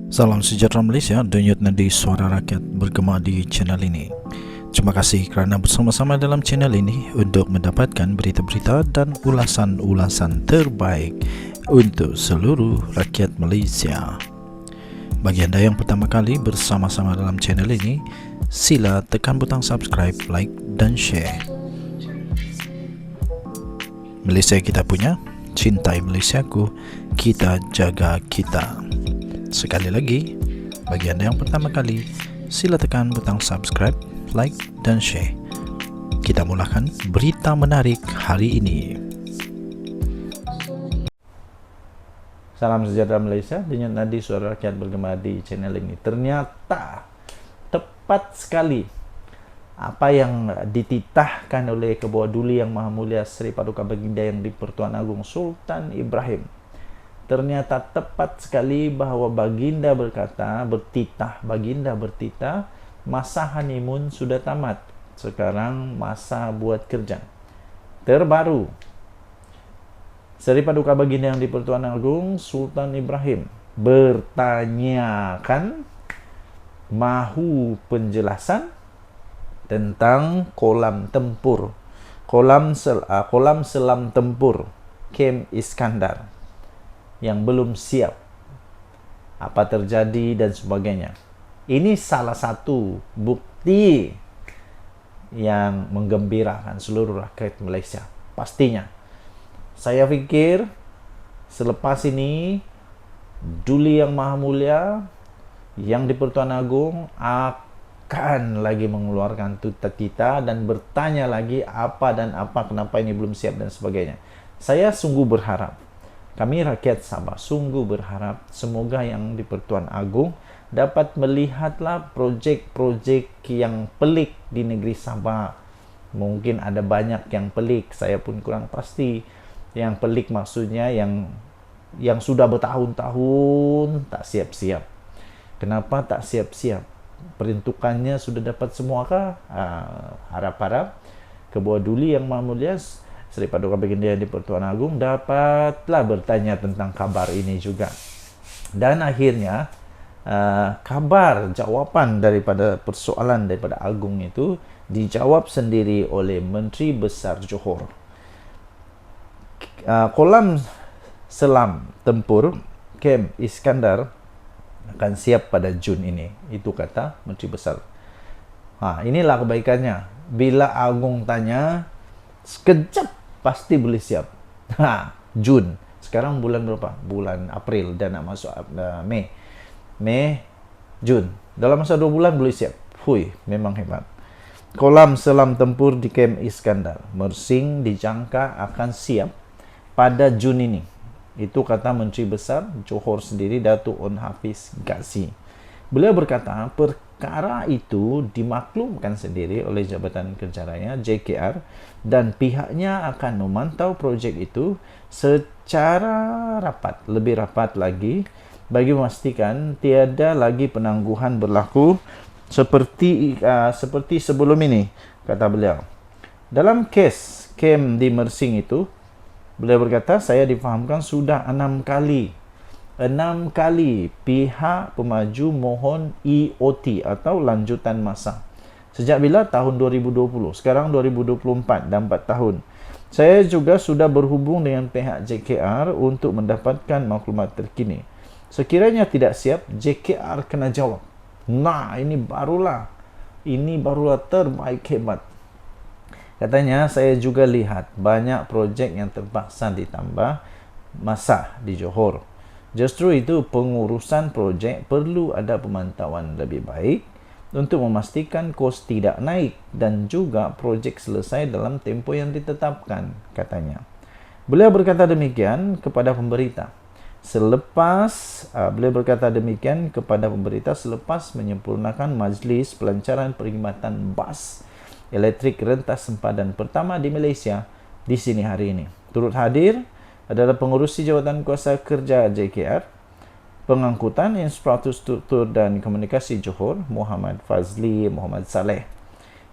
Salam sejahtera Malaysia, denyut nadi suara rakyat bergema di channel ini. Terima kasih kerana bersama-sama dalam channel ini untuk mendapatkan berita-berita dan ulasan-ulasan terbaik untuk seluruh rakyat Malaysia. Bagi anda yang pertama kali bersama-sama dalam channel ini, sila tekan butang subscribe, like dan share. Malaysia kita punya, cintai Malaysiaku, kita jaga kita. Sekali lagi, bagi anda yang pertama kali, sila tekan butang subscribe, like dan share. Kita mulakan berita menarik hari ini. Salam sejahtera Malaysia, denyut nadi suara rakyat bergema di channel ini. Ternyata tepat sekali apa yang dititahkan oleh Ketua Duli Yang Maha Mulia Seri Paduka Baginda Yang di-Pertuan Agong Sultan Ibrahim. Ternyata tepat sekali bahawa Baginda bertitah, masa honeymoon sudah tamat. Sekarang masa buat kerja. Terbaru, Seri Paduka Baginda Yang di-Pertuan Agong Sultan Ibrahim bertanyakan mahu penjelasan tentang kolam selam tempur Kem Iskandar yang belum siap, apa terjadi dan sebagainya. Ini salah satu bukti yang menggembirakan seluruh rakyat Malaysia. Pastinya, saya pikir selepas ini Duli Yang Maha Mulia Yang di-Pertuan Agong akan lagi mengeluarkan tuta dan bertanya lagi apa kenapa ini belum siap dan sebagainya. Saya sungguh berharap, kami rakyat Sabah sungguh berharap semoga Yang di-Pertuan Agong dapat melihatlah projek-projek yang pelik di negeri Sabah. Mungkin ada banyak yang pelik, saya pun kurang pasti. Yang pelik maksudnya yang sudah bertahun-tahun tak siap-siap. Kenapa tak siap-siap? Peruntukannya sudah dapat semuakah? Harap-harap Ketua Duli Yang Maha Mulia Seri Paduka Baginda Yang di-Pertuan Agong dapatlah bertanya tentang kabar ini juga. Dan akhirnya jawapan daripada persoalan daripada Agong itu dijawab sendiri oleh Menteri Besar Johor. Kolam selam tempur Kem Iskandar akan siap pada Jun ini. Itu kata Menteri Besar. Inilah kebaikannya. Bila Agong tanya, sekejap pasti boleh siap. Jun. Sekarang bulan berapa? Bulan April dan nak masuk Mei. Jun. Dalam masa 2 bulan boleh siap. Memang hebat. Kolam selam tempur di Kem Iskandar Mersing dijangka akan siap pada Jun ini. Itu kata Menteri Besar Johor sendiri, Datuk On Hafiz Ghazi. Beliau berkata perkara itu dimaklumkan sendiri oleh Jabatan Kerja Raya JKR dan pihaknya akan memantau projek itu secara rapat, lebih rapat lagi bagi memastikan tiada lagi penangguhan berlaku seperti sebelum ini, kata beliau. Dalam kes kem di Mersing itu, beliau berkata, saya difahamkan sudah 6 kali pihak pemaju mohon EOT atau lanjutan masa. Sejak bila? Tahun 2020. Sekarang 2024 dan 4 tahun. Saya juga sudah berhubung dengan pihak JKR untuk mendapatkan maklumat terkini. Sekiranya tidak siap, JKR kena jawab. Ini barulah terbaik, hebat. Katanya, saya juga lihat banyak projek yang terpaksa ditambah masa di Johor. Justru itu pengurusan projek perlu ada pemantauan lebih baik untuk memastikan kos tidak naik dan juga projek selesai dalam tempoh yang ditetapkan, katanya. Beliau berkata demikian kepada pemberita selepas menyempurnakan majlis pelancaran perkhidmatan bas elektrik rentas sempadan pertama di Malaysia di sini hari ini. Turut hadir adalah pengurusi Jawatan Kuasa Kerja JKR, Pengangkutan Infrastruktur dan Komunikasi Johor, Muhammad Fazli Muhammad Saleh.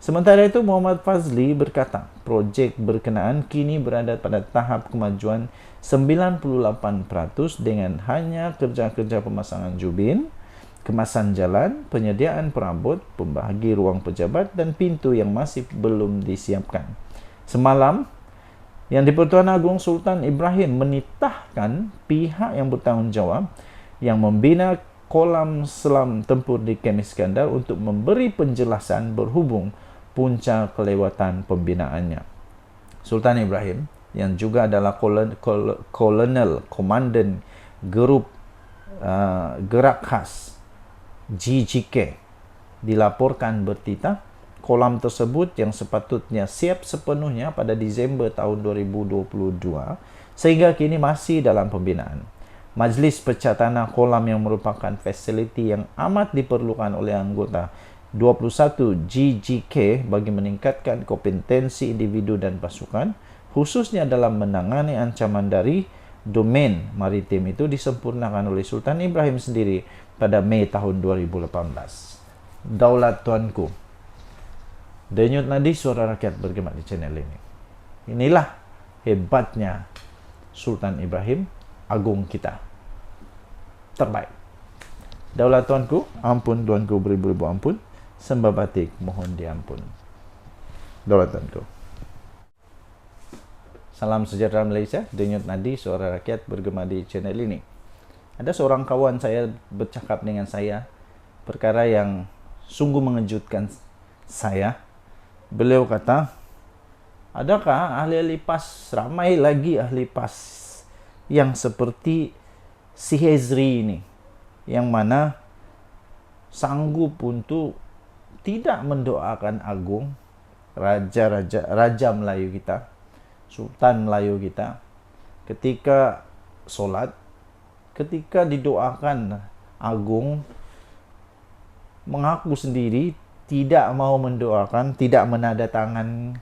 Sementara itu, Muhammad Fazli berkata, projek berkenaan kini berada pada tahap kemajuan 98% dengan hanya kerja-kerja pemasangan jubin kemasan jalan, penyediaan perabot, pembahagi ruang pejabat dan pintu yang masih belum disiapkan. Semalam, Yang di-Pertuan Agong Sultan Ibrahim menitahkan pihak yang bertanggungjawab yang membina kolam selam tempur di Kem Iskandar untuk memberi penjelasan berhubung punca kelewatan pembinaannya. Sultan Ibrahim yang juga adalah kolonel komandan grup gerak khas GGK dilaporkan bertitah kolam tersebut yang sepatutnya siap sepenuhnya pada Disember tahun 2022 sehingga kini masih dalam pembinaan. Majlis Pecah Tanah Kolam yang merupakan fasiliti yang amat diperlukan oleh anggota 21 GGK bagi meningkatkan kompetensi individu dan pasukan, khususnya dalam menangani ancaman dari domain maritim itu disempurnakan oleh Sultan Ibrahim sendiri pada Mei tahun 2018. Daulat tuanku, denyut nadi suara rakyat bergema di channel ini. Inilah hebatnya Sultan Ibrahim, agung kita, terbaik. Daulat tuanku, ampun tuanku beribu-ribu ampun, sembah batik mohon diampun. Daulat tuanku. Salam sejahtera Malaysia, denyut nadi suara rakyat bergema di channel ini. Ada seorang kawan saya bercakap dengan saya perkara yang sungguh mengejutkan saya. Beliau kata, adakah ahli-ahli PAS, ramai lagi ahli PAS yang seperti si Hezri ini, yang mana sanggup untuk tidak mendoakan agung, raja Melayu kita, Sultan Melayu kita, ketika solat, ketika didoakan agung, mengaku sendiri tidak mau mendoakan, tidak menada tangan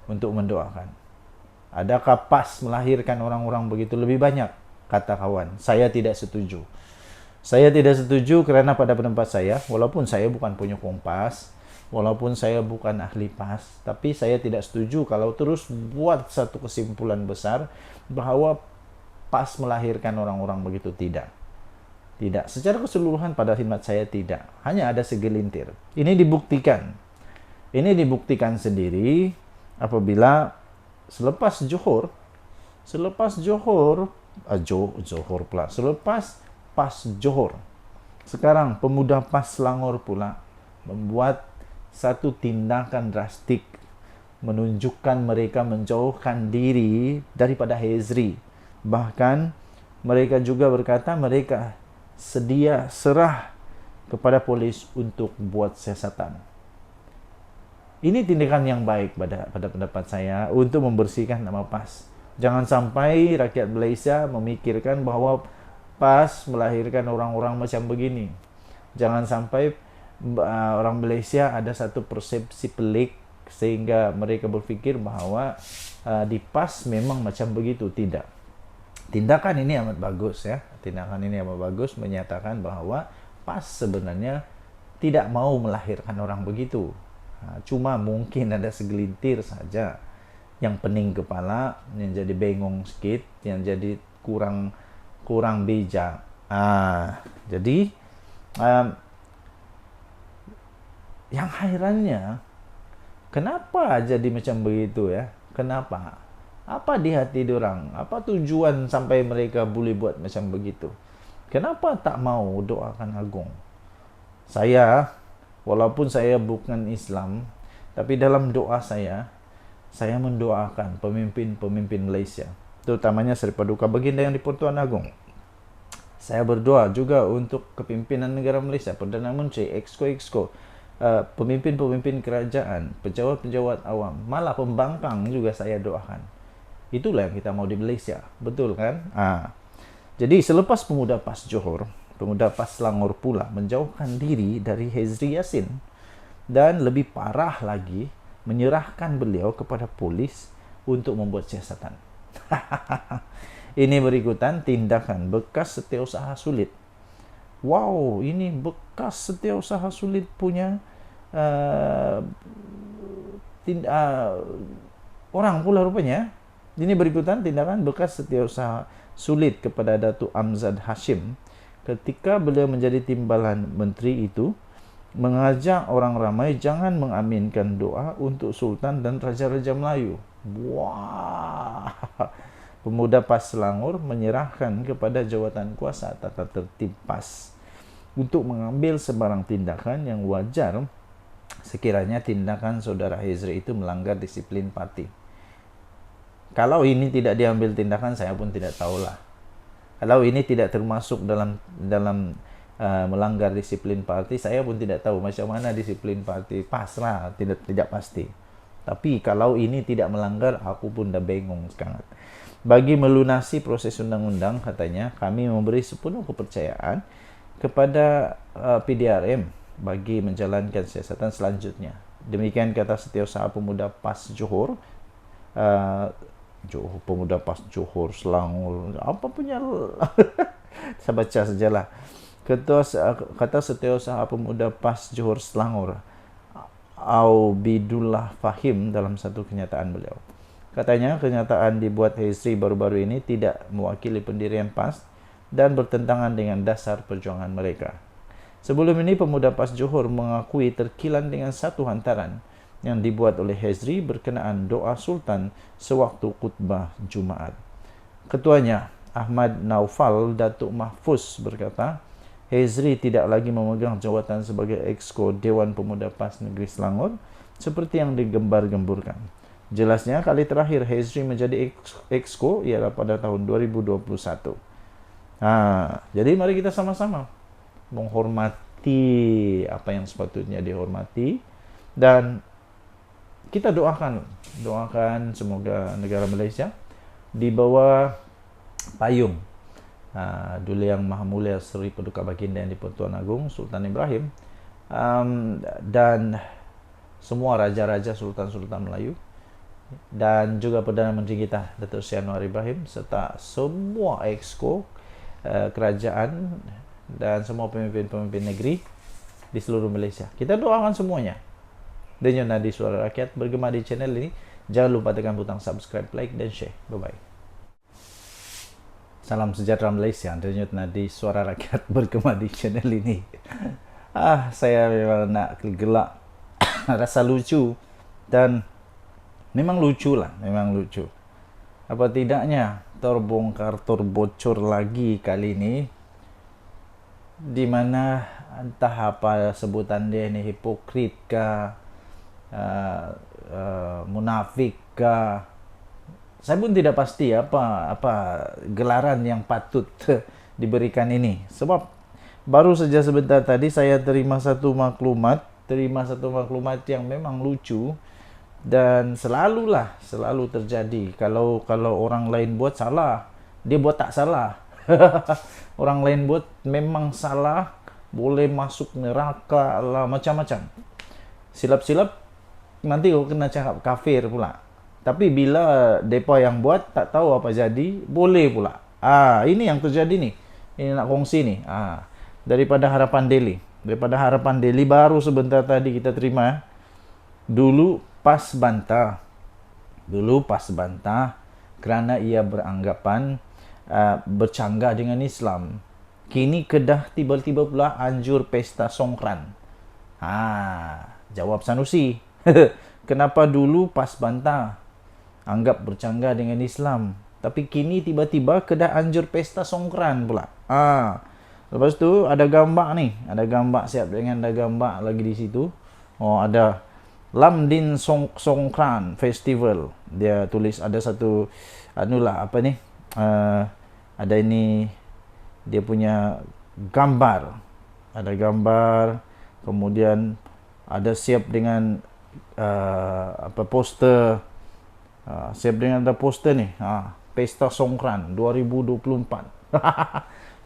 untuk mendoakan. Adakah PAS melahirkan orang-orang begitu? Lebih banyak, kata kawan. Saya tidak setuju. Saya tidak setuju kerana pada pendapat saya, walaupun saya bukan penyokong PAS, walaupun saya bukan ahli PAS, tapi saya tidak setuju kalau terus buat satu kesimpulan besar bahawa PAS melahirkan orang-orang begitu. Tidak. Secara keseluruhan pada khidmat saya tidak. Hanya ada segelintir. Ini dibuktikan. Ini dibuktikan sendiri apabila selepas PAS Johor, sekarang pemuda PAS Selangor pula membuat satu tindakan drastik menunjukkan mereka menjauhkan diri daripada Hezri. Bahkan mereka juga berkata mereka sedia serah kepada polis untuk buat siasatan. Ini tindakan yang baik pada pendapat saya untuk membersihkan nama PAS. Jangan sampai rakyat Malaysia memikirkan bahawa PAS melahirkan orang-orang macam begini. Jangan sampai orang Malaysia ada satu persepsi pelik sehingga mereka berfikir bahawa di PAS memang macam begitu. Tidak. Tindakan ini amat bagus ya. Tindakan ini amat bagus menyatakan bahawa PAS sebenarnya tidak mau melahirkan orang begitu. Cuma mungkin ada segelintir saja yang pening kepala, yang jadi bengong sikit, yang jadi kurang bijak. Jadi yang hairannya, kenapa jadi macam begitu ya? Kenapa? Apa di hati diorang? Apa tujuan sampai mereka boleh buat macam begitu? Kenapa tak mau doakan agung? Saya, walaupun saya bukan Islam, tapi dalam doa saya mendoakan pemimpin-pemimpin Malaysia, terutamanya Seri Paduka Baginda Yang di-Pertuan Agong. Saya berdoa juga untuk kepimpinan negara Malaysia, Perdana Menteri, Exco, pemimpin-pemimpin kerajaan, pejabat-pejabat awam, malah pembangkang juga saya doakan. Itulah yang kita mau di Malaysia, betul kan? Jadi selepas pemuda PAS Johor, pemuda PAS Selangor pula menjauhkan diri dari Hezri Yassin dan lebih parah lagi menyerahkan beliau kepada polis untuk membuat siasatan. Ini berikutan tindakan bekas setiausaha sulit. Wow, ini bekas setiausaha sulit punya orang pula rupanya. Ini berikutan tindakan bekas setiausaha sulit kepada Datuk Amzad Hashim ketika beliau menjadi timbalan menteri itu mengajak orang ramai jangan mengaminkan doa untuk sultan dan raja-raja Melayu. Wah. Pemuda PAS Selangor menyerahkan kepada jawatan kuasa tata tertib PAS untuk mengambil sebarang tindakan yang wajar sekiranya tindakan saudara Hezri itu melanggar disiplin parti. Kalau ini tidak diambil tindakan, saya pun tidak tahulah. Kalau ini tidak termasuk dalam melanggar disiplin parti, saya pun tidak tahu macam mana disiplin parti. Pasrah, tidak pasti. Tapi kalau ini tidak melanggar, aku pun dah bingung sekarang. Bagi melunasi proses undang-undang, katanya, kami memberi sepenuh kepercayaan kepada PDRM bagi menjalankan siasatan selanjutnya. Demikian kata Setiausaha Pemuda PAS Johor. Pemuda PAS Johor Selangor, apa punya saya baca sajalah. Kata Setiausaha Pemuda PAS Johor Selangor, Aubidullah Fahim, dalam satu kenyataan beliau. Katanya kenyataan dibuat Hezri baru-baru ini tidak mewakili pendirian PAS dan bertentangan dengan dasar perjuangan mereka. Sebelum ini Pemuda PAS Johor mengakui terkilan dengan satu hantaran yang dibuat oleh Hezri berkenaan doa Sultan sewaktu khutbah Jumaat. Ketuanya, Ahmad Naufal Datuk Mahfuz, berkata, Hezri tidak lagi memegang jawatan sebagai Exco Dewan Pemuda PAS Negeri Selangor seperti yang digembar-gemburkan. Jelasnya, kali terakhir Hezri menjadi Exco ialah pada tahun 2021. Jadi mari kita sama-sama menghormati apa yang sepatutnya dihormati, dan kita doakan semoga negara Malaysia di bawah payung Duli Yang Maha Mulia Seri Paduka Baginda Yang di-Pertuan Agong Sultan Ibrahim dan semua raja-raja sultan-sultan Melayu, dan juga Perdana Menteri kita Datuk Seri Anwar Ibrahim, serta semua exco kerajaan dan semua pemimpin-pemimpin negeri di seluruh Malaysia. Kita doakan semuanya. Denyut Nadi Suara Rakyat bergema di channel ini. Jangan lupa tekan butang subscribe, like, dan share. Bye-bye. Salam sejahtera Malaysia. Denyut Nadi Suara Rakyat bergema di channel ini. Saya memang nak gelak. Rasa lucu. Dan memang lucu lah. Memang lucu. Apa tidaknya terbongkar, terbocor lagi kali ini. Di mana entah apa sebutan dia ini, hipokrit kah, munafik kah, saya pun tidak pasti apa gelaran yang patut diberikan ini. Sebab baru saja sebentar tadi saya terima satu maklumat yang memang lucu, dan selalu terjadi kalau orang lain buat salah, dia buat tak salah. Orang lain buat memang salah, boleh masuk neraka lah, macam-macam. Silap-silap nanti kau kena cakap kafir pula. Tapi bila depa yang buat tak tahu apa jadi, boleh pula. Ini yang terjadi nih. Ini nak kongsi nih. Daripada Harapan Daily baru sebentar tadi kita terima. Dulu PAS bantah kerana ia beranggapan bercanggah dengan Islam. Kini Kedah tiba-tiba pula anjur pesta Songkran. Jawab Sanusi. Kenapa dulu PAS bantah, anggap bercanggah dengan Islam, tapi kini tiba-tiba Kedah anjur pesta Songkran pula. Lepas tu ada gambar nih, ada gambar siap dengan ada gambar lagi di situ. Ada Lamdin Songkran Festival. Dia tulis ada satu ada ini dia punya gambar. Ada gambar, kemudian ada siap dengan poster. Siap dengan ada poster nih. Pesta Songkran 2024.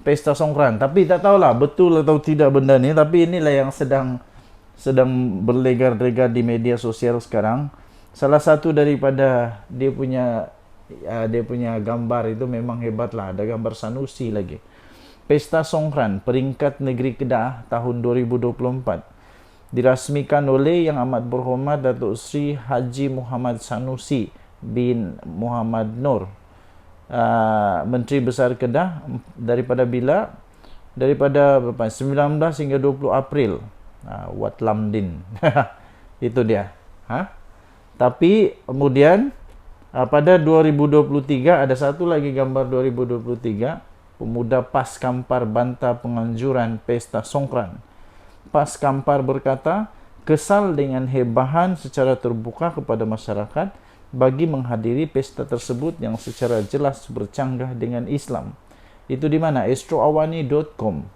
Pesta Songkran. Tapi tak tahulah betul atau tidak benda ni, tapi inilah yang sedang berlegar-legar di media sosial sekarang. Salah satu daripada dia punya gambar itu memang hebat lah. Ada gambar Sanusi lagi. Pesta Songkran peringkat negeri Kedah tahun 2024 dirasmikan oleh Yang Amat Berhormat Datuk Seri Haji Muhammad Sanusi bin Muhammad Nur, Menteri Besar Kedah daripada bila daripada berapa, 19 hingga 20 April. Wat Lam Din. Itu dia. Tapi kemudian pada 2023 ada satu lagi gambar 2023, pemuda PAS Kampar bantah penganjuran pesta Songkran. PAS Kampar berkata, kesal dengan hebahan secara terbuka kepada masyarakat bagi menghadiri pesta tersebut yang secara jelas bercanggah dengan Islam. Itu di mana? astroawani.com.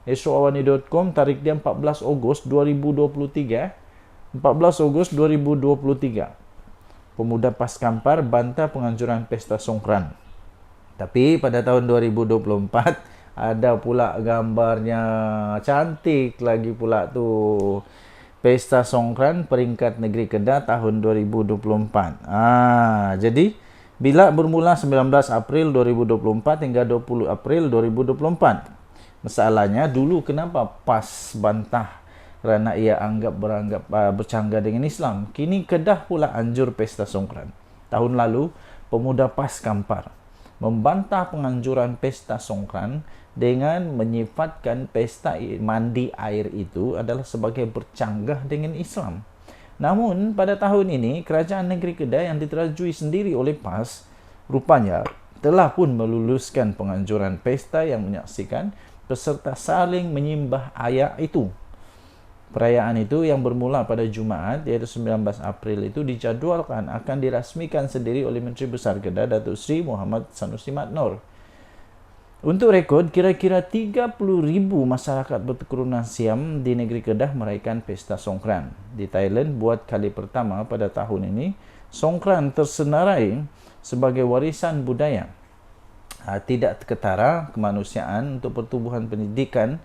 astroawani.com, tarik dia 14 Ogos 2023. 14 Ogos 2023. Pemuda PAS Kampar bantah penganjuran pesta Songkran. Tapi pada tahun 2024 ada pula gambarnya, cantik lagi pula tu. Pesta Songkran peringkat negeri Kedah tahun 2024. Jadi bila bermula 19 April 2024 hingga 20 April 2024. Masalahnya dulu kenapa PAS bantah? Kerana ia bercanggah dengan Islam. Kini Kedah pula anjur pesta Songkran. Tahun lalu, pemuda PAS Kampar membantah penganjuran pesta Songkran dengan menyifatkan pesta mandi air itu adalah sebagai bercanggah dengan Islam. Namun, pada tahun ini, Kerajaan Negeri Kedah yang diterajui sendiri oleh PAS rupanya telah pun meluluskan penganjuran pesta yang menyaksikan peserta saling menyimbah ayak itu. Perayaan itu yang bermula pada Jumaat iaitu 19 April itu dijadualkan akan dirasmikan sendiri oleh Menteri Besar Kedah Datuk Seri Muhammad Sanusi Madnor. Untuk rekod, kira-kira 30,000 masyarakat berketurunan Siam di negeri Kedah meraihkan pesta Songkran. Di Thailand, buat kali pertama pada tahun ini, Songkran tersenarai sebagai warisan budaya tidak ketara kemanusiaan untuk pertubuhan pendidikan,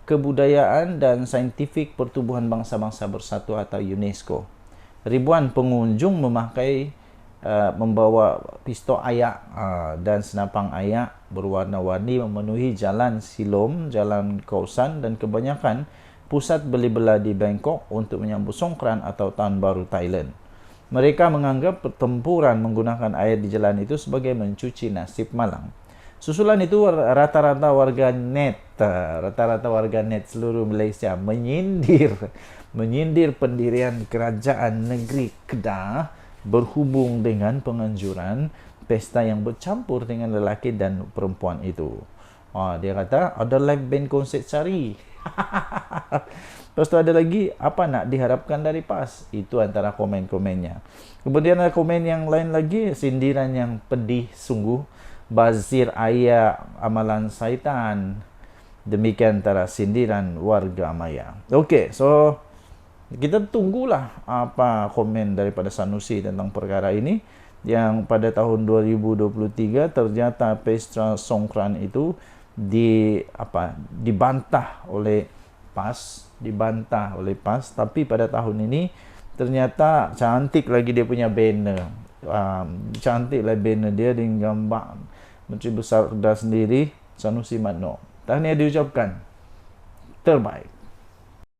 kebudayaan dan saintifik pertubuhan bangsa-bangsa bersatu atau UNESCO. Ribuan pengunjung membawa pistol ayak dan senapang ayak berwarna-warni memenuhi jalan Silom, jalan Kausan dan kebanyakan pusat beli-belah di Bangkok untuk menyambut Songkran atau Tahun Baru Thailand. Mereka menganggap pertempuran menggunakan air di jalan itu sebagai mencuci nasib malang. Susulan itu rata-rata warga net seluruh Malaysia menyindir pendirian kerajaan negeri Kedah berhubung dengan penganjuran pesta yang bercampur dengan lelaki dan perempuan itu. Dia kata ada live band konsert Sari. Lepas tu ada lagi, apa nak diharapkan dari PAS? Itu antara komen-komennya. Kemudian ada komen yang lain lagi, sindiran yang pedih sungguh. Bazir ayak amalan syaitan. Demikian antara sindiran warga maya. Okey, so kita tunggulah apa komen daripada Sanusi tentang perkara ini, yang pada tahun 2023 ternyata pesta Songkran itu dibantah oleh PAS, tapi pada tahun ini ternyata cantik lagi dia punya banner. Cantiklah banner dia dengan gambar Menteri Besar Kedah sendiri, Sanusi Madnor. Tahniah diucapkan. Terbaik.